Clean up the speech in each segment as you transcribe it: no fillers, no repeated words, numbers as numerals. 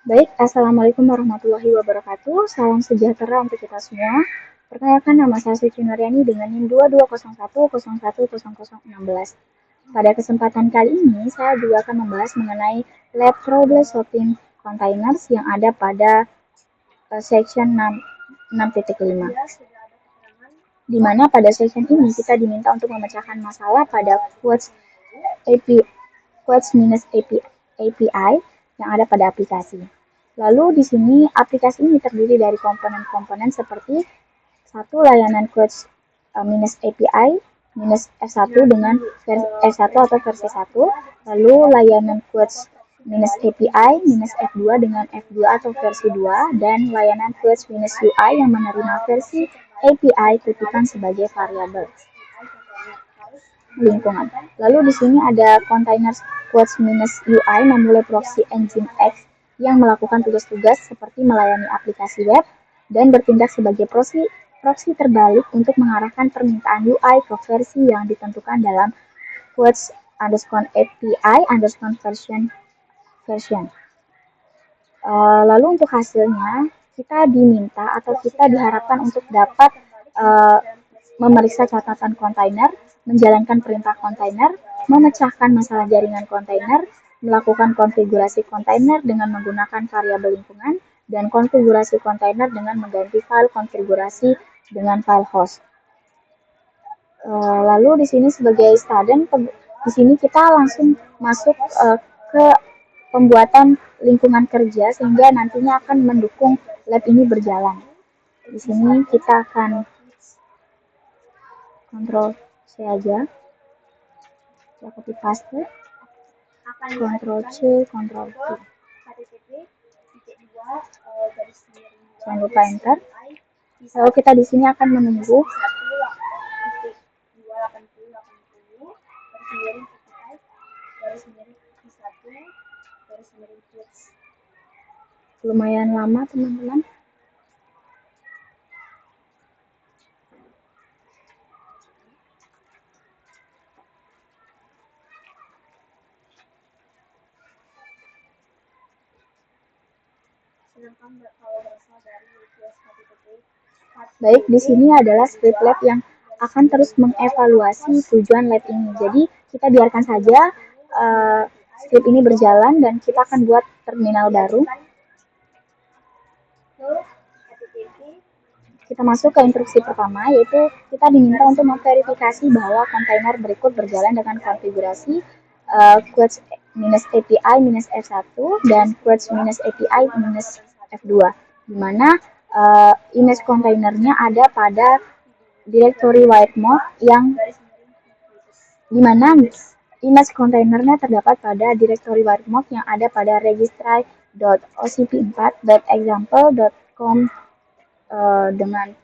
Baik, Assalamualaikum warahmatullahi wabarakatuh. Salam sejahtera untuk kita semua. Perkenalkan nama saya Suci Nuryani dengan NIM 2201010016. Pada kesempatan kali ini, saya juga akan membahas mengenai lab problem solving containers yang ada pada section 6.5. Di mana pada section ini kita diminta untuk memecahkan masalah pada quotes minus API yang ada pada aplikasi. Lalu di sini aplikasi ini terdiri dari komponen-komponen seperti satu layanan quotes minus API minus F1 dengan versi F1 atau versi 1, lalu layanan quotes minus API minus F2 dengan F2 atau versi 2, dan layanan quotes minus UI yang menerima versi API titipan sebagai variabel lingkungan. Lalu di sini ada container quotes minus UI memulai proxy Nginx yang melakukan tugas-tugas seperti melayani aplikasi web dan bertindak sebagai proxy terbalik untuk mengarahkan permintaan UI ke versi yang ditentukan dalam quotes underscore API underscore version. Lalu untuk hasilnya kita diminta atau kita diharapkan untuk dapat memeriksa catatan kontainer, menjalankan perintah kontainer, memecahkan masalah jaringan kontainer, melakukan konfigurasi kontainer dengan menggunakan variabel lingkungan, dan konfigurasi kontainer dengan mengganti file konfigurasi dengan file host. Lalu di sini sebagai student, di sini kita langsung masuk ke pembuatan lingkungan kerja sehingga nantinya akan mendukung lab ini berjalan. Di sini kita akan Ctrl C aja, kita copy paste, Ctrl C, Ctrl V. Jangan lupa enter. Lalu kita di sini akan menunggu. Lumayan lama teman-teman. Baik, di sini adalah script lab yang akan terus mengevaluasi tujuan lab ini. Jadi kita biarkan saja script ini berjalan dan kita akan buat terminal baru. Kita masuk ke instruksi pertama, yaitu kita diminta untuk memverifikasi bahwa kontainer berikut berjalan dengan konfigurasi quotes minus API minus F1 dan quotes minus API minus F2, di mana image kontainernya ada pada directory whitemode yang di mana image kontainernya terdapat pada directory whitemode yang ada pada registry.ocp4.example.com dengan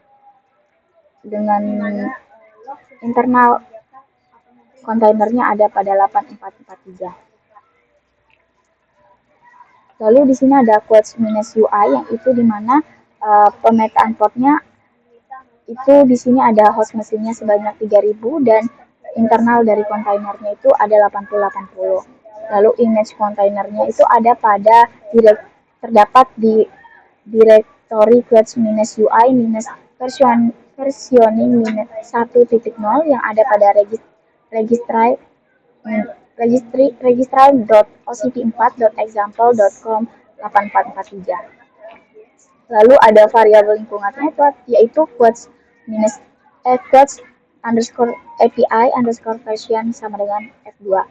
internal kontainernya ada pada 8443. Lalu di sini ada quotes minus UI yang itu di mana pemetaan portnya itu di sini ada host mesinnya sebanyak 3000 dan internal dari kontainernya itu ada 8080. Lalu image kontainernya itu ada pada terdapat di directory quotes minus UI minus versioning minus 1.0 yang ada pada registry.ocp4.example.com 8443. Lalu ada variabel lingkungannya yaitu quotes underscore API underscore version sama dengan F2.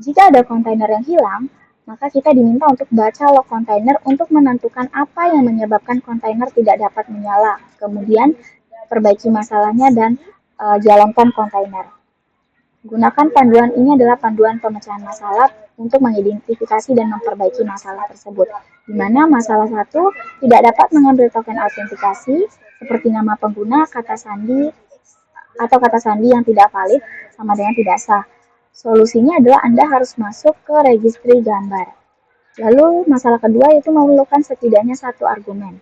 Jika ada kontainer yang hilang, maka kita diminta untuk baca log kontainer untuk menentukan apa yang menyebabkan kontainer tidak dapat menyala. Kemudian perbaiki masalahnya dan jalankan kontainer. Gunakan panduan ini adalah panduan pemecahan masalah untuk mengidentifikasi dan memperbaiki masalah tersebut, di mana masalah 1 tidak dapat mengambil token autentikasi seperti nama pengguna, kata sandi, atau kata sandi yang tidak valid sama dengan tidak sah. Solusinya adalah Anda harus masuk ke registry gambar. Lalu masalah kedua yaitu memerlukan setidaknya satu argumen.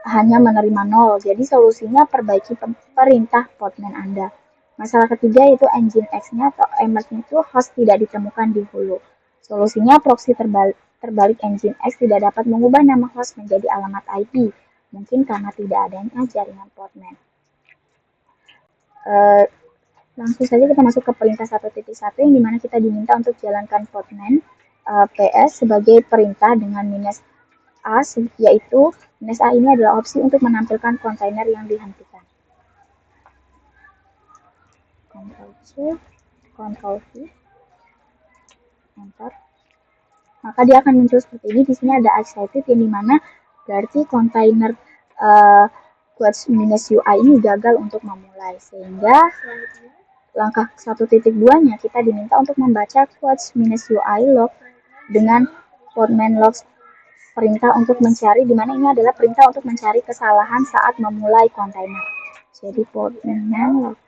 Hanya menerima 0, jadi solusinya perbaiki perintah portman Anda. Masalah ketiga yaitu Nginx-nya atau emerge itu host tidak ditemukan di hulu. Solusinya proxy terbalik Nginx tidak dapat mengubah nama host menjadi alamat IP, mungkin karena tidak adanya jaringan portman. Langsung saja kita masuk ke perintah 1.1 yang dimana kita diminta untuk jalankan portman PS sebagai perintah dengan -a, yaitu -a ini adalah opsi untuk menampilkan kontainer yang dihentikan. Ctrl C, Ctrl V, Enter. Maka dia akan muncul seperti ini. Di sini ada excited yang dimana berarti kontainer quotes -ui ini gagal untuk memulai, sehingga langkah 1.2-nya kita diminta untuk membaca quotes -ui log dengan portman log perintah untuk mencari, di mana ini adalah perintah untuk mencari kesalahan saat memulai kontainer. Jadi portman log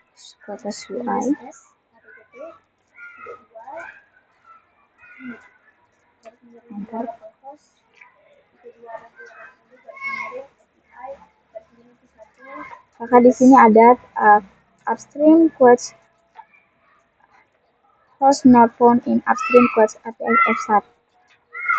quotes UI enter. Maka di sini ada upstream quotes host not found in upstream quotes API F1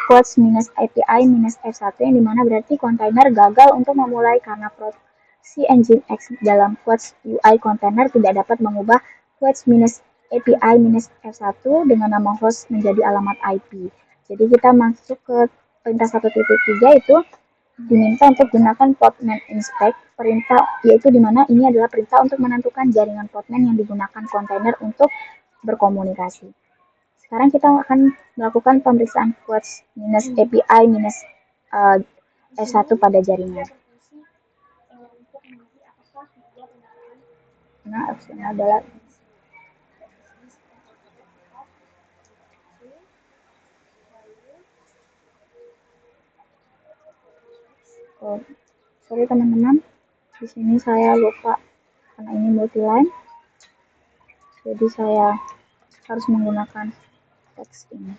quotes -API -F1 yang dimana berarti kontainer gagal untuk memulai karena proxy Nginx dalam quotes UI kontainer tidak dapat mengubah quotes -API -F1 dengan nama host menjadi alamat IP. Jadi kita masuk ke perintah 1.3 itu diminta untuk gunakan portman inspect, perintah yaitu dimana ini adalah perintah untuk menentukan jaringan portman yang digunakan kontainer untuk berkomunikasi. Sekarang kita akan melakukan pemeriksaan quotes -API -F1 pada jaringan. Nah, opsinya adalah sorry teman-teman, di sini saya lupa karena ini multi-line, jadi saya harus menggunakan teks ini.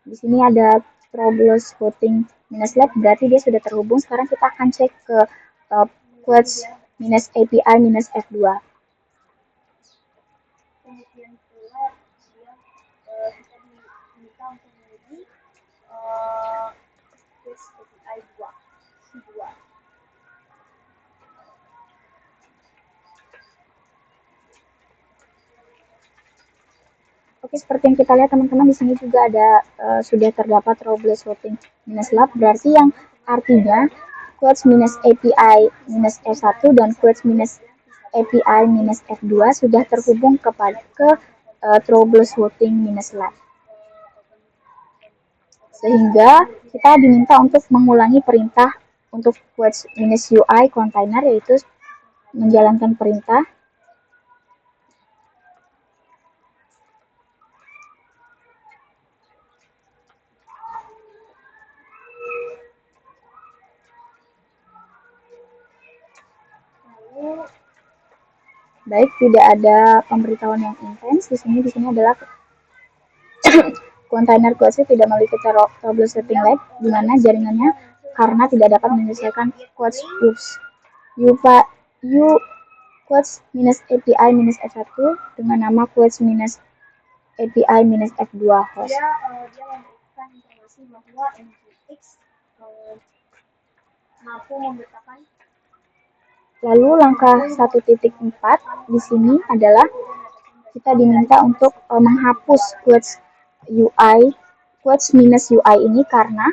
Di sini ada troubleshooting -lab, berarti dia sudah terhubung. Sekarang kita akan cek ke quotes -API -F2. Kemudian pula dia kita diminta untuk menguji quotes API 2. Oke, seperti yang kita lihat teman-teman, di sini juga ada sudah terdapat troubleshooting -lab, berarti yang artinya quotes -API -F1 dan quotes -API -F2 sudah terhubung ke troubleshooting -lab. Sehingga kita diminta untuk mengulangi perintah untuk quotes -ui container, yaitu menjalankan perintah baik, tidak ada pemberitahuan yang intens. Di sini adalah kontainer quotes tidak memiliki troubleshooting lag, di mana jaringannya karena tidak dapat menyelesaikan quotes quotes -API -F1 dengan nama quotes -API -F2 host. Dia memberikan informasi bahwa Nginx mampu memberitakan. Lalu langkah 1.4 di sini adalah kita diminta untuk menghapus quotes -ui ini, karena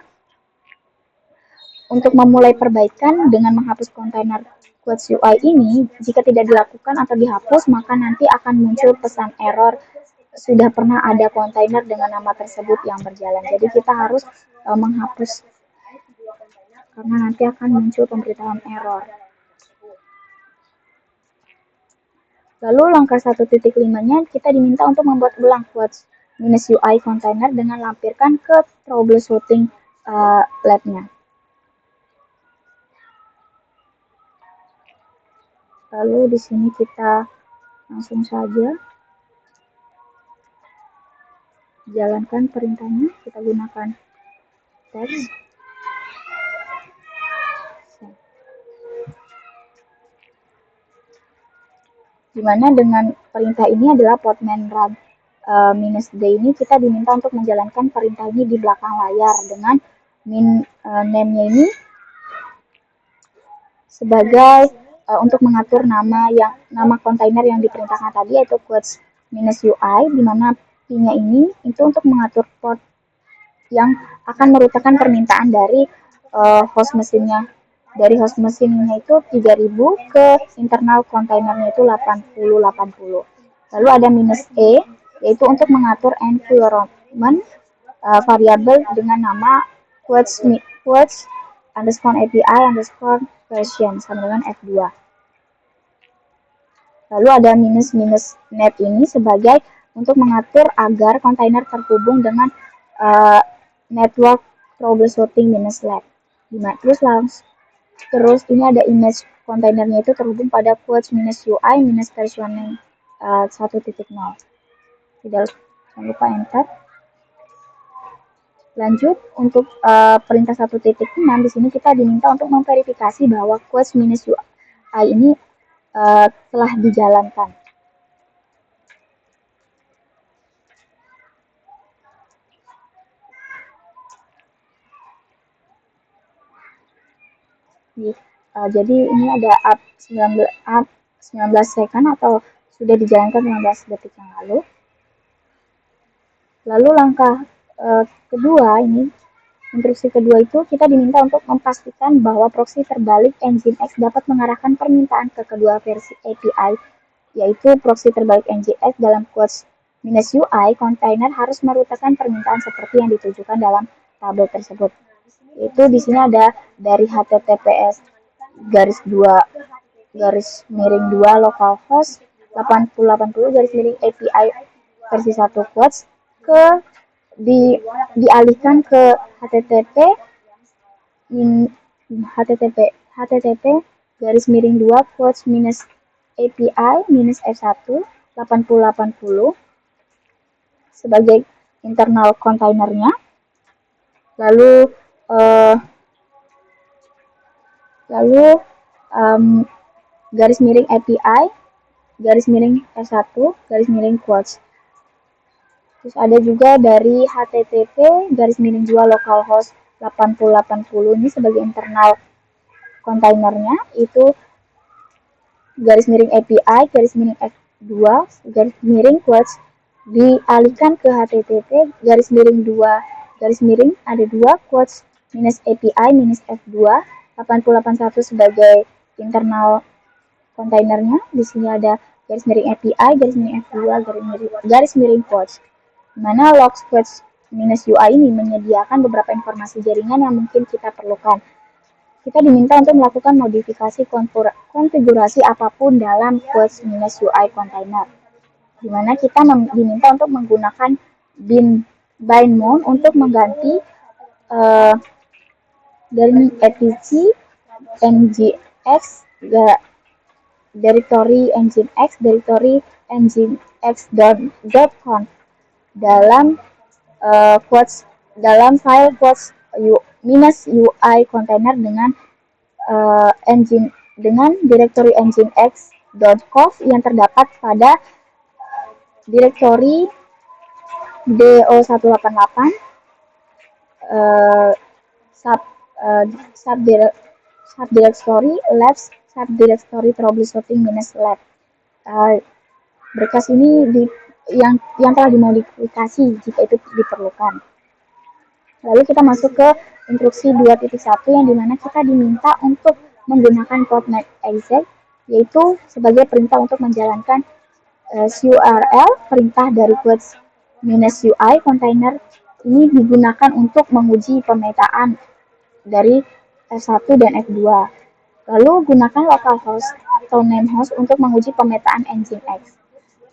untuk memulai perbaikan dengan menghapus kontainer quotes UI ini, jika tidak dilakukan atau dihapus, maka nanti akan muncul pesan error sudah pernah ada kontainer dengan nama tersebut yang berjalan. Jadi kita harus menghapus karena nanti akan muncul pemberitahuan error. Lalu langkah 1.5-nya kita diminta untuk membuat ulang quotes -ui container dengan lampirkan ke troubleshooting lab-nya. Lalu di sini kita langsung saja jalankan perintahnya, kita gunakan teks. Dimana dengan perintah ini adalah portman run -d ini kita diminta untuk menjalankan perintah ini di belakang layar dengan name-nya ini sebagai untuk mengatur nama kontainer yang diperintahkan tadi, yaitu quotes -ui, di mana P-nya ini itu untuk mengatur port yang akan merutakan permintaan dari host mesinnya. Dari host mesinnya itu 3000 ke internal kontainernya itu 8080. Lalu ada -e, yaitu untuk mengatur environment variabel dengan nama quotes underscore API underscore version sama dengan F2. Lalu ada -net ini sebagai untuk mengatur agar kontainer terhubung dengan network troubleshooting -lab. Terus ini ada image kontainernya itu terhubung pada quotes -ui versioning 1.0. Tidak lupa enter. Lanjut untuk perintah 1.6 di sini kita diminta untuk memverifikasi bahwa quotes -ui ini telah dijalankan. Jadi ini ada up 19 second atau sudah dijalankan 15 detik yang lalu. Lalu langkah kedua ini, instruksi kedua itu kita diminta untuk memastikan bahwa proksi terbalik Nginx dapat mengarahkan permintaan ke kedua versi API, yaitu proksi terbalik Nginx dalam quotes -ui kontainer harus merutakan permintaan seperti yang ditujukan dalam tabel tersebut. Itu di sini ada dari HTTPS /2 localhost 8080 API versi 1 quotes ke dialihkan ke http://2 quotes API -f1 8080 sebagai internal kontainernya. Lalu /API F1 quotes. Terus ada juga dari http://2 localhost 8080 ini sebagai internal kontainernya, itu /API F2 quotes dialihkan ke http://2 ada 2 quotes -API -f2 8081 sebagai internal kontainernya. Di sini ada /API F2 quotes, di mana log quotes -ui ini menyediakan beberapa informasi jaringan yang mungkin kita perlukan. Kita diminta untuk melakukan modifikasi konfigurasi apapun dalam quotes -ui container, di mana kita diminta untuk menggunakan bindmount untuk mengganti dari etc nginx directory nginx.conf dalam file quotes -ui container dengan direktori nginx.conf yang terdapat pada direktori do188 subdirectory labs subdirectory troubleshooting -lab. Berkas ini yang telah dimodifikasi jika itu diperlukan. Lalu kita masuk ke instruksi 2.1 yang dimana kita diminta untuk menggunakan codename exec, yaitu sebagai perintah untuk menjalankan URL perintah dari quotes -ui container ini digunakan untuk menguji pemetaan dari F1 dan F2. Lalu gunakan localhost atau namehost untuk menguji pemetaan Nginx.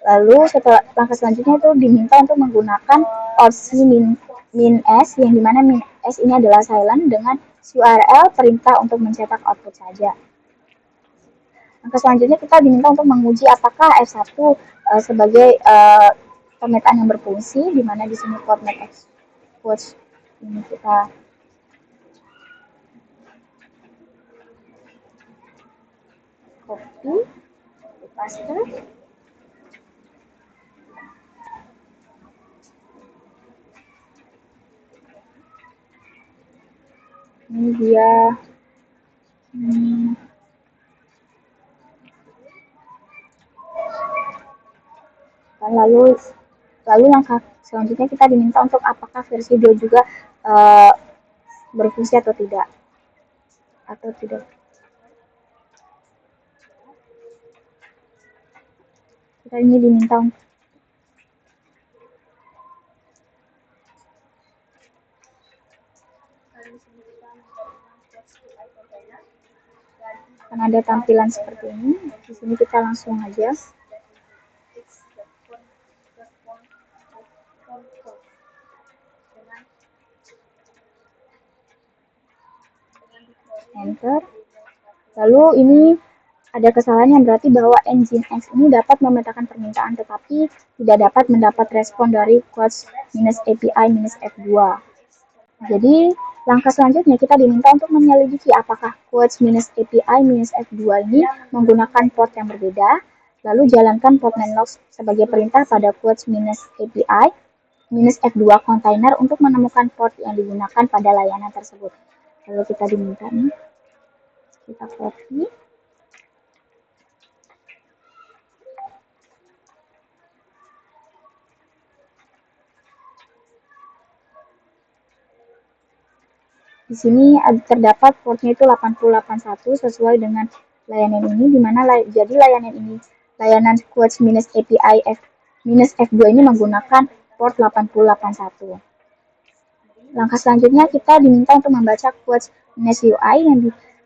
Lalu langkah selanjutnya itu diminta untuk menggunakan opsi -s yang dimana -s ini adalah silent dengan URL perintah untuk mencetak output saja. Langkah selanjutnya kita diminta untuk menguji apakah F1 sebagai pemetaan yang berfungsi, di mana di sini codename quotes ini kita copy. paste. Ini dia. Lalu langkah selanjutnya kita diminta untuk apakah versi 2 juga berfungsi atau tidak. Kita ini diminta akan ada tampilan seperti ini. Di sini kita langsung aja. Enter. Lalu ini ada kesalahan yang berarti bahwa Nginx ini dapat memetakan permintaan tetapi tidak dapat mendapat respon dari quotes-API-F2. Jadi langkah selanjutnya kita diminta untuk menyelidiki apakah quotes-API-F2 ini menggunakan port yang berbeda, lalu jalankan portmanlog sebagai perintah pada quotes-API-F2 container untuk menemukan port yang digunakan pada layanan tersebut. Lalu kita diminta nih, kita copy. Di sini terdapat portnya itu 8081 sesuai dengan layanan ini, di mana jadi layanan quotes-API-F2 ini menggunakan port 8081. Langkah selanjutnya kita diminta untuk membaca quotes-UI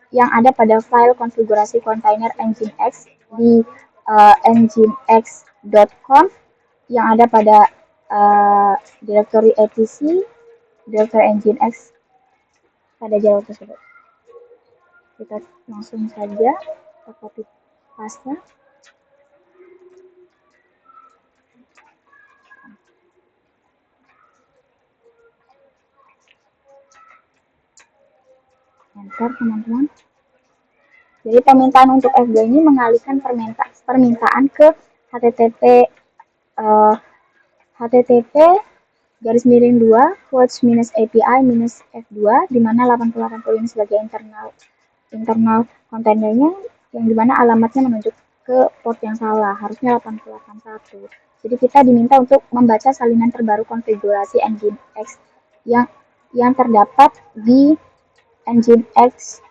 yang ada pada file konfigurasi kontainer Nginx di nginx.conf yang ada pada direktori etc, direktori Nginx pada jalur tersebut. Kita langsung saja copy paste. Enter teman-teman. Jadi permintaan untuk F2 ini mengalihkan permintaan ke http://2 quotes-API-F2 di mana 8080 ini sebagai internal kontainernya, yang dimana alamatnya menunjuk ke port yang salah, harusnya 8081. Jadi kita diminta untuk membaca salinan terbaru konfigurasi Nginx yang terdapat di nginx.conf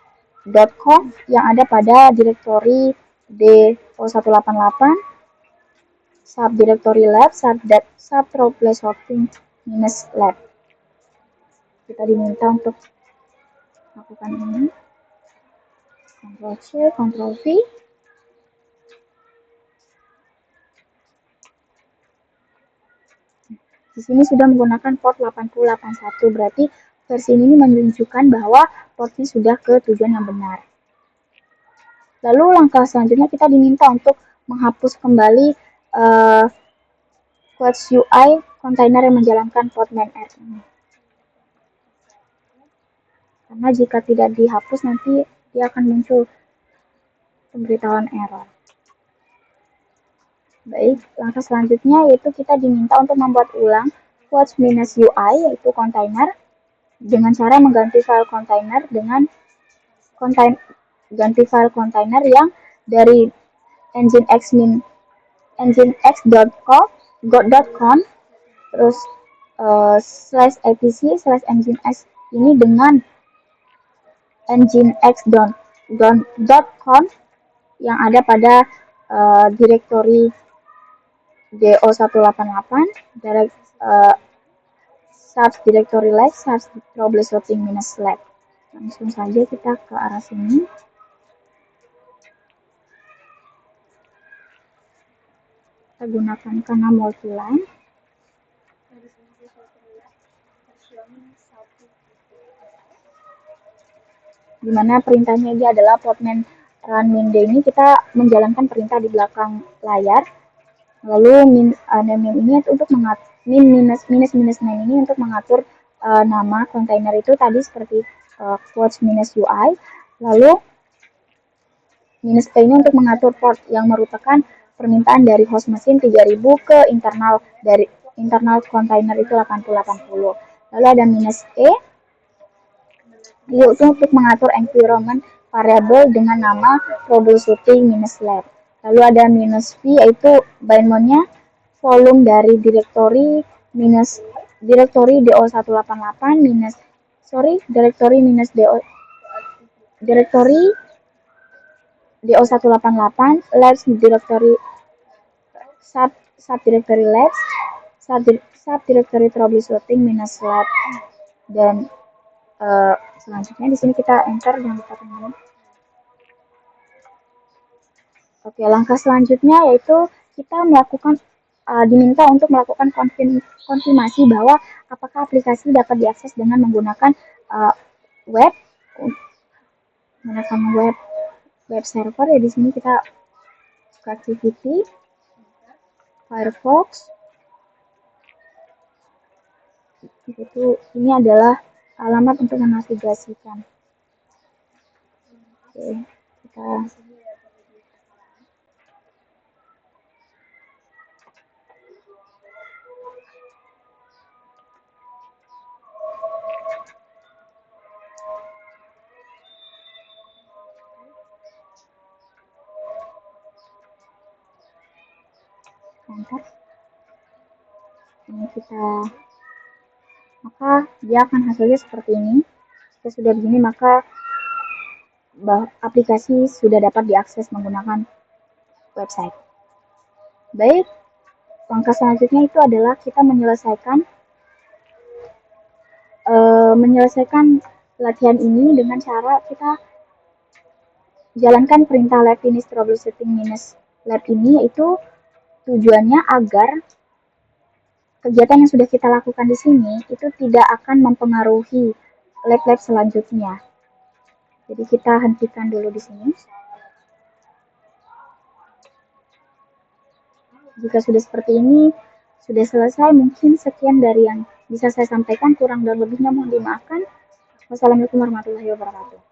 yang ada pada direktori do188 subdirectory lab subtroplesorting-lab. Kita diminta untuk lakukan ini. Ctrl C, Ctrl V. Di sini sudah menggunakan port 8081, berarti versi ini menunjukkan bahwa portnya sudah ke tujuan yang benar. Lalu langkah selanjutnya kita diminta untuk menghapus kembali Quotes UI kontainer yang menjalankan port main R ini. Karena jika tidak dihapus nanti dia akan muncul pemberitahuan error. Baik, langkah selanjutnya yaitu kita diminta untuk membuat ulang quotes-UI yaitu kontainer dengan cara mengganti file kontainer dengan ganti file kontainer yang dari nginx.conf terus /etc/nginx ini dengan nginx.conf yang ada pada direktori do188 subdirectory lab subtroplesorting-lab. Langsung saja kita ke arah sini. Kita gunakan kanal multiline. Di mana perintahnya ini adalah portman run min d ini kita menjalankan perintah di belakang layar. Lalu name ini untuk mengatur minus name ini untuk mengatur nama kontainer itu tadi seperti quotes-UI. Lalu Minus P ini untuk mengatur port yang merupakan permintaan dari host mesin 3000 ke internal kontainer itu 8080. Lalu ada minus E yaitu untuk mengatur environment variable dengan nama troubleshooting-lab. Lalu ada minus V yaitu bindmode-nya volume dari direktori do188 direktori do188 labs directory subdirectory labs subdirectory troubleshooting lab dan selanjutnya di sini kita enter, jangan lupa teman-teman. Oke, langkah selanjutnya yaitu kita diminta untuk melakukan konfirmasi bahwa apakah aplikasi dapat diakses dengan menggunakan web server. Ya, di sini kita buka activity Firefox. Ini adalah alamat untuk menavigasikan. Oke, kita enter. Ini maka dia akan hasilnya seperti ini. Jika sudah begini, maka aplikasi sudah dapat diakses menggunakan website. Baik, langkah selanjutnya itu adalah kita menyelesaikan latihan ini dengan cara kita jalankan perintah lab finish troubleshooting -lab ini, yaitu tujuannya agar kegiatan yang sudah kita lakukan di sini itu tidak akan mempengaruhi lab-lab selanjutnya. Jadi kita hentikan dulu di sini. Jika sudah seperti ini, sudah selesai. Mungkin sekian dari yang bisa saya sampaikan, kurang dan lebihnya mohon dimaafkan. Wassalamualaikum warahmatullahi wabarakatuh.